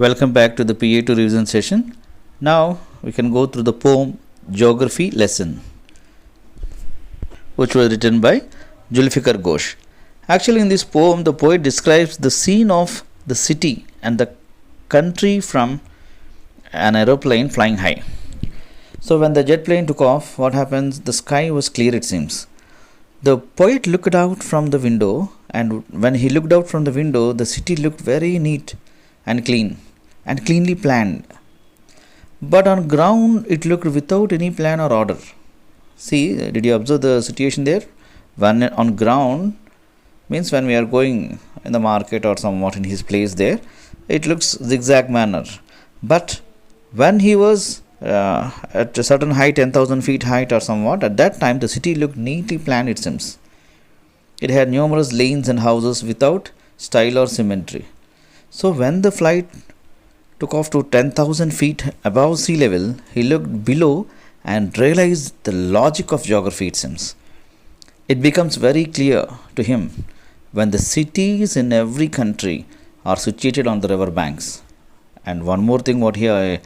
Welcome back to the PA2 revision session. Now we can go through the poem Geography Lesson, which was written by Julfikar Ghosh. Actually, in this poem, the poet describes the scene of the city and the country from an aeroplane flying high. So, when the jet plane took off, what happens? The sky was clear, it seems. The poet looked out from the window, and when he looked out from the window, the city looked very neat and clean and cleanly planned. But on ground, it looked without any plan or order. See, did you observe the situation there? When on ground means when we are going in the market or somewhat in his place there, it looks zigzag manner. But when he was at a certain height, 10,000 feet height or somewhat, at that time the city looked neatly planned, it seems. It had numerous lanes and houses without style or symmetry. So when the flight took off to 10,000 feet above sea level, he looked below and realized the logic of geography, it seems. It becomes very clear to him when the cities in every country are situated on the river banks. And one more thing what he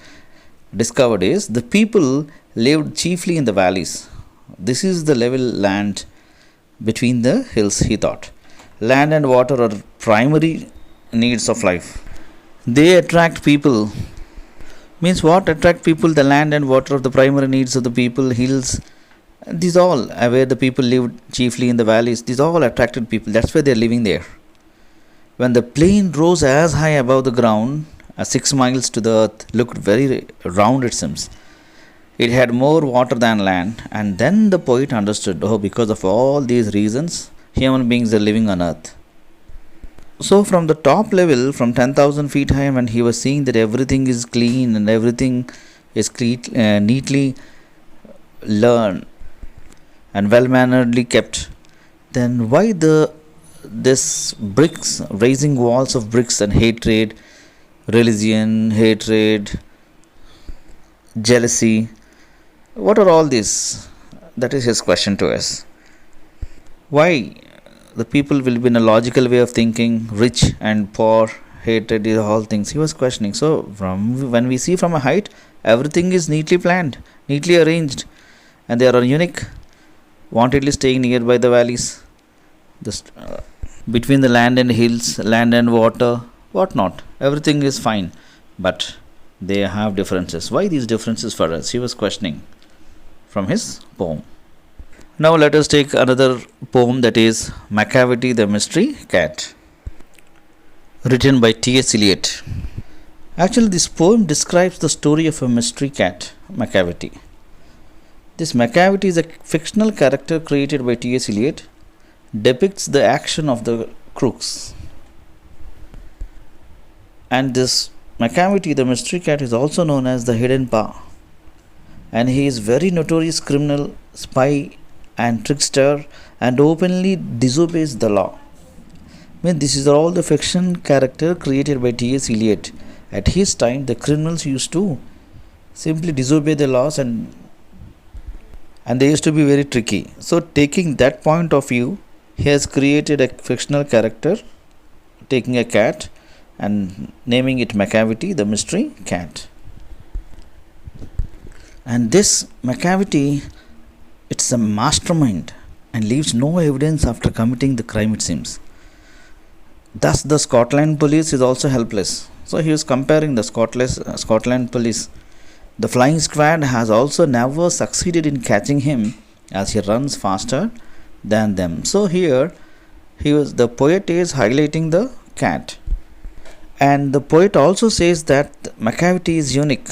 discovered is the people lived chiefly in the valleys. This is the level land between the hills, he thought. Land and water are primary needs of life. They attract people. Means what attract people? The land and water of the primary needs of the people, hills. These all where the people lived chiefly in the valleys. These all attracted people. That's why they are living there. When the plane rose as high above the ground, 6 miles to the earth, looked very round, it seems. It had more water than land, and then the poet understood, because of all these reasons, human beings are living on earth. So from the top level, from 10,000 feet high, when he was seeing that everything is clean and everything is neatly learned and well-manneredly kept, then why this bricks, raising walls of bricks and hatred, religion, hatred, jealousy, what are all these? That is his question to us. Why the people will be in a logical way of thinking, rich and poor, hatred, all things. He was questioning. So from when we see from a height, everything is neatly planned, neatly arranged, and they are unique, wantedly staying nearby the valleys, between the land and hills, land and water, what not. Everything is fine, but they have differences. Why these differences for us? He was questioning from his poem. Now let us take another poem, that is Macavity the Mystery Cat, written by T.S. Eliot. Actually, this poem describes the story of a mystery cat, Macavity. This Macavity is a fictional character created by T.S. Eliot, depicts the action of the crooks. And this Macavity the Mystery Cat is also known as the Hidden Paw. And he is very notorious criminal, spy and trickster, and openly disobeys the law. This is all the fiction character created by T.S. Eliot. At his time, the criminals used to simply disobey the laws and they used to be very tricky. So taking that point of view, he has created a fictional character, taking a cat and naming it Macavity the Mystery Cat. And this Macavity, it's a mastermind and leaves no evidence after committing the crime, it seems. Thus the Scotland police is also helpless. So he was comparing the Scotland police. The flying squad has also never succeeded in catching him, as he runs faster than them. So here the poet is highlighting the cat. And the poet also says that Macavity is unique.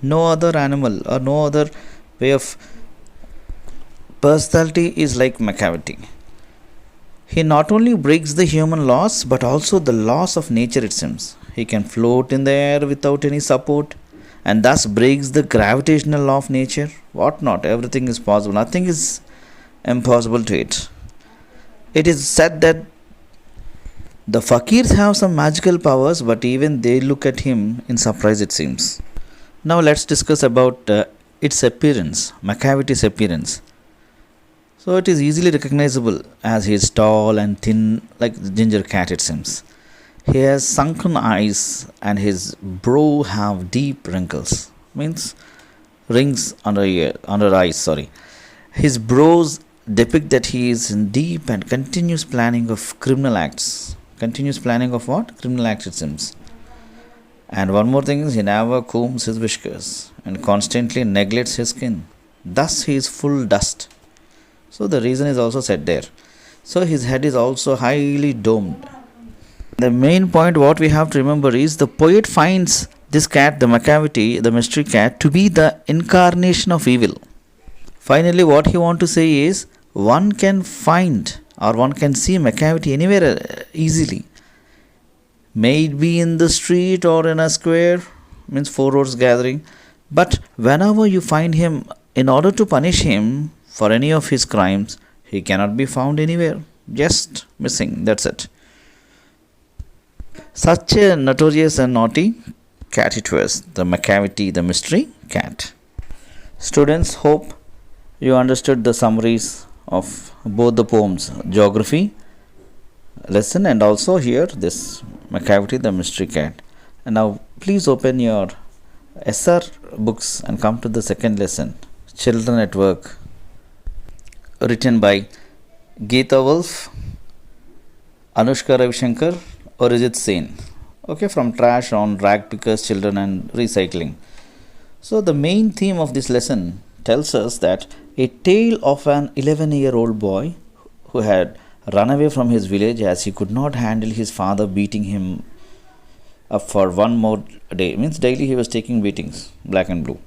No other animal or no other way of personality is like Macavity. He not only breaks the human laws but also the laws of nature, it seems. He can float in the air without any support and thus breaks the gravitational law of nature. What not? Everything is possible. Nothing is impossible to it. It is said that the fakirs have some magical powers, but even they look at him in surprise, it seems. Now let's discuss about its appearance, Macavity's appearance. So it is easily recognizable as he is tall and thin like the ginger cat, it seems. He has sunken eyes and his brow have deep wrinkles. Means rings under eyes, sorry. His brows depict that he is in deep and continuous planning of criminal acts. Continuous planning of what? Criminal acts, it seems. And one more thing is he never combs his whiskers and constantly neglects his skin. Thus he is full dust. So the reason is also said there. So his head is also highly domed. The main point what we have to remember is the poet finds this cat, the Macavity, the mystery cat, to be the incarnation of evil. Finally, what he want to say is one can find or one can see Macavity anywhere easily. May it be in the street or in a square, means four roads gathering. But whenever you find him, in order to punish him for any of his crimes, he cannot be found anywhere. Just missing, that's it. Such a notorious and naughty cat it was, the Macavity, the mystery cat. Students, hope you understood the summaries of both the poems, geography lesson and also here this Macavity, the mystery cat. And now please open your SR books and come to the second lesson, Children at Work, written by Geeta Wolf, Anushka Ravishankar, Arijit Sen. Okay, from trash on rag pickers, children and recycling. So the main theme of this lesson tells us that a tale of an 11-year-old boy who had run away from his village as he could not handle his father beating him up for one more day. Means daily he was taking beatings, black and blue.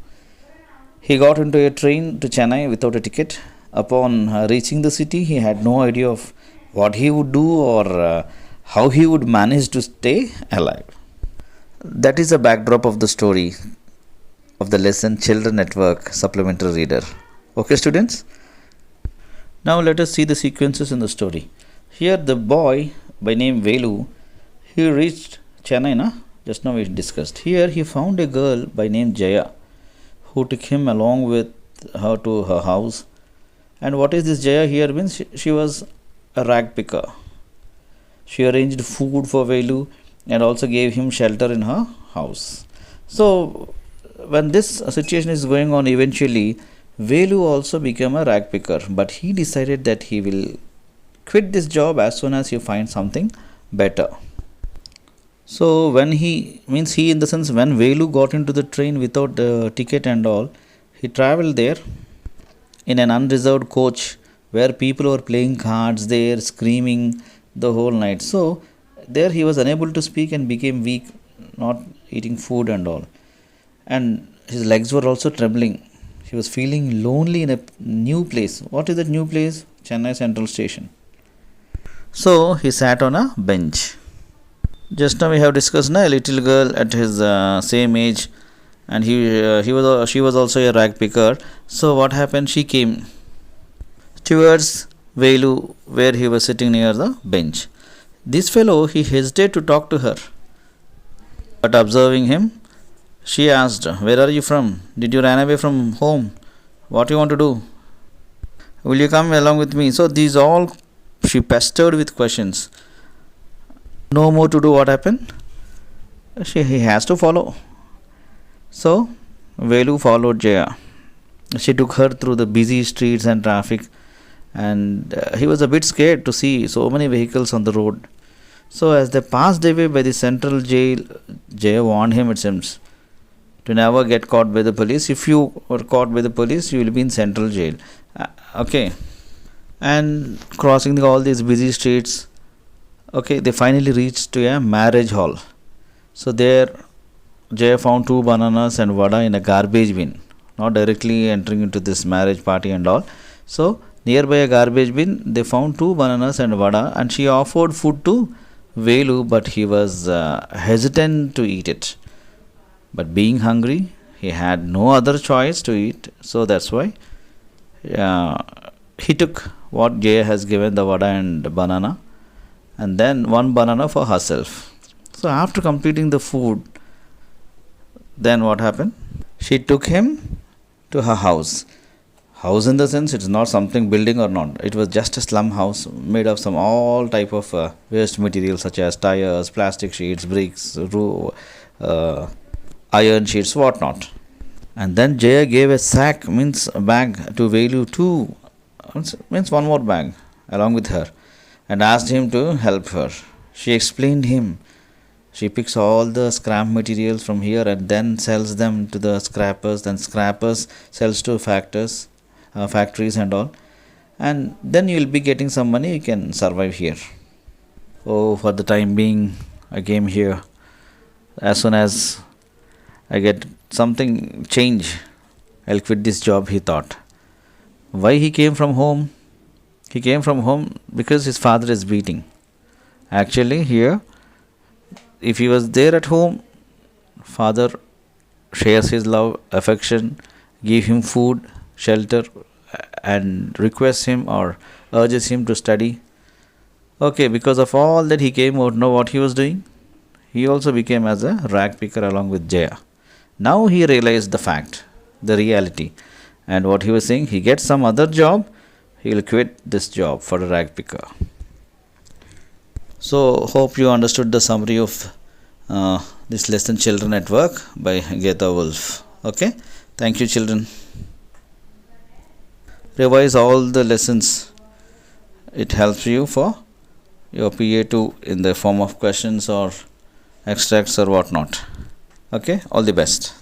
He got into a train to Chennai without a ticket. Upon reaching the city, he had no idea of what he would do or how he would manage to stay alive. That is the backdrop of the story of the lesson Children at Work, supplementary reader. Okay, students? Now let us see the sequences in the story. Here the boy by name Velu, he reached Chennai, just now we discussed. Here he found a girl by name Jaya who took him along with her to her house. And what is this Jaya here means? She was a rag picker. She arranged food for Velu and also gave him shelter in her house. So when this situation is going on, eventually Velu also became a rag picker, but he decided that he will quit this job as soon as he finds something better. So when he in the sense when Velu got into the train without the ticket and all, he traveled there in an unreserved coach where people were playing cards there, screaming the whole night. So there he was unable to speak and became weak, not eating food and all. And his legs were also trembling. He was feeling lonely in a new place. What is that new place? Chennai Central Station. So he sat on a bench. Just now we have discussed a little girl at his same age, and she was also a rag picker. So what happened? She came towards Velu where he was sitting near the bench. This fellow, he hesitated to talk to her, but observing him, she asked, "Where are you from? Did you run away from home? What do you want to do? Will you come along with me?" So these all she pestered with questions. No more to do. What happened? He has to follow. So Velu followed Jaya. She took her through the busy streets and traffic, and he was a bit scared to see so many vehicles on the road. So as they passed away by the central jail, Jaya warned him, it seems, to never get caught by the police. If you were caught by the police, you will be in central jail. Okay. And crossing all these busy streets, okay, they finally reached to a marriage hall. So there Jaya found 2 bananas and vada in a garbage bin, not directly entering into this marriage party and all. So nearby a garbage bin, they found 2 bananas and vada, and she offered food to Velu, but he was hesitant to eat it. But being hungry, he had no other choice to eat. So that's why he took what Jaya has given, the vada and banana, and then 1 banana for herself. So after completing the food, then what happened? She took him to her house. House in the sense it's not something building or not. It was just a slum house made of some all type of waste materials such as tires, plastic sheets, bricks, iron sheets, whatnot. And then Jaya gave a sack, means a bag, to Velu too, means one more bag along with her, and asked him to help her. She explained him. She picks all the scrap materials from here and then sells them to the scrappers. Then scrappers sells to factories and all. And then you will be getting some money. You can survive here. Oh, for the time being, I came here. As soon as I get something change, I'll quit this job, he thought. Why he came from home? He came from home because his father is beating. Actually, here, if he was there at home, father shares his love, affection, give him food, shelter, and requests him or urges him to study. Okay, because of all that he came out, know what he was doing? He also became as a rag picker along with Jaya. Now he realized the fact, the reality. And what he was saying, he gets some other job, he will quit this job for a rag picker. So, hope you understood the summary of this lesson, Children at Work by Geeta Wolf. Okay, thank you, children. Revise all the lessons. It helps you for your PA2 in the form of questions or extracts or whatnot. Okay, all the best.